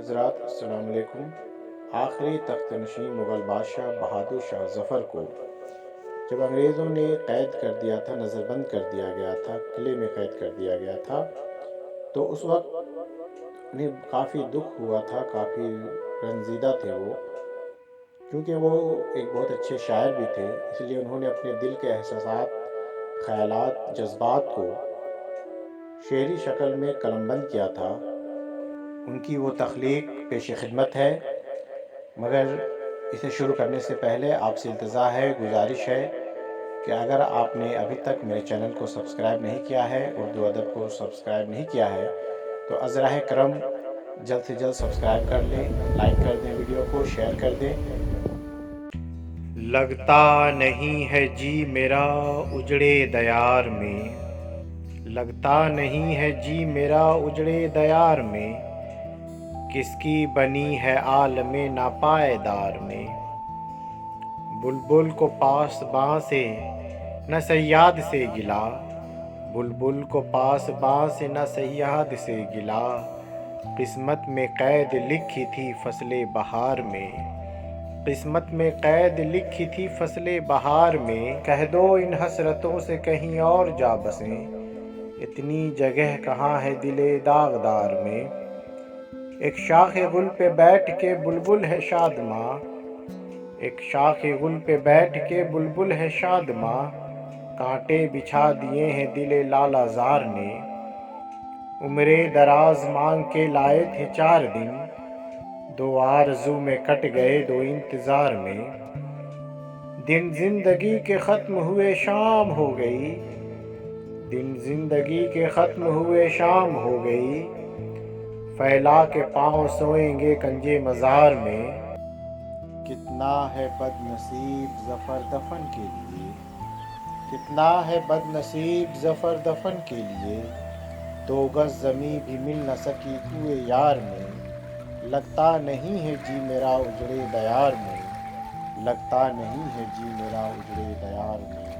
حضرات السلام علیکم۔ آخری تخت نشین مغل بادشاہ بہادر شاہ ظفر کو جب انگریزوں نے قید کر دیا تھا، نظر بند کر دیا گیا تھا، قلعے میں قید کر دیا گیا تھا، تو اس وقت انہیں کافی دکھ ہوا تھا، کافی رنجیدہ تھے وہ، کیونکہ وہ ایک بہت اچھے شاعر بھی تھے۔ اس لیے انہوں نے اپنے دل کے احساسات، خیالات، جذبات کو شعری شکل میں قلم بند کیا تھا۔ ان کی وہ تخلیق پیش خدمت ہے، مگر اسے شروع کرنے سے پہلے آپ سے التجا ہے، گزارش ہے کہ اگر آپ نے ابھی تک میرے چینل کو سبسکرائب نہیں کیا ہے، اردو ادب کو سبسکرائب نہیں کیا ہے، تو از راہ کرم جلد سے جلد سبسکرائب کر لیں، لائک کر دیں، ویڈیو کو شیئر کر دیں۔ لگتا نہیں ہے جی میرا اجڑے دیار میں، لگتا نہیں ہے جی میرا اجڑے دیار میں، کس کی بنی ہے عالم ناپائیدار میں۔ بلبل کو پاس باں سے نہ صیاد سے گلا، بلبل کو پاس باں سے نہ صیاد سے گلا، قسمت میں قید لکھی تھی فصل بہار میں، قسمت میں قید لکھی تھی فصل بہار میں، کہہ دو ان حسرتوں سے کہیں اور جا بسیں، اتنی جگہ کہاں ہے دل داغدار میں۔ ایک شاخ گل پہ بیٹھ کے بلبل ہے شادماں، ایک شاخ گل پہ بیٹھ کے بلبل ہے شادماں، کانٹے بچھا دیے ہیں دل لالہ زار نے، عمر دراز مانگ کے لائے تھے 4 دن، 2 آرزو میں کٹ گئے 2 انتظار میں، دن زندگی کے ختم ہوئے شام ہو گئی، دن زندگی کے ختم ہوئے شام ہو گئی، پھیلا کے پاؤں سوئیں گے کنجے مزار میں۔ کتنا ہے بد نصیب ظفر دفن کے لیے، کتنا ہے بد نصیب ظفر دفن کے لیے، 2 گز زمیں بھی مل نہ سکی کوئے یار میں، لگتا نہیں ہے جی میرا اجڑے دیار میں، لگتا نہیں ہے جی میرا اجڑے دیار میں۔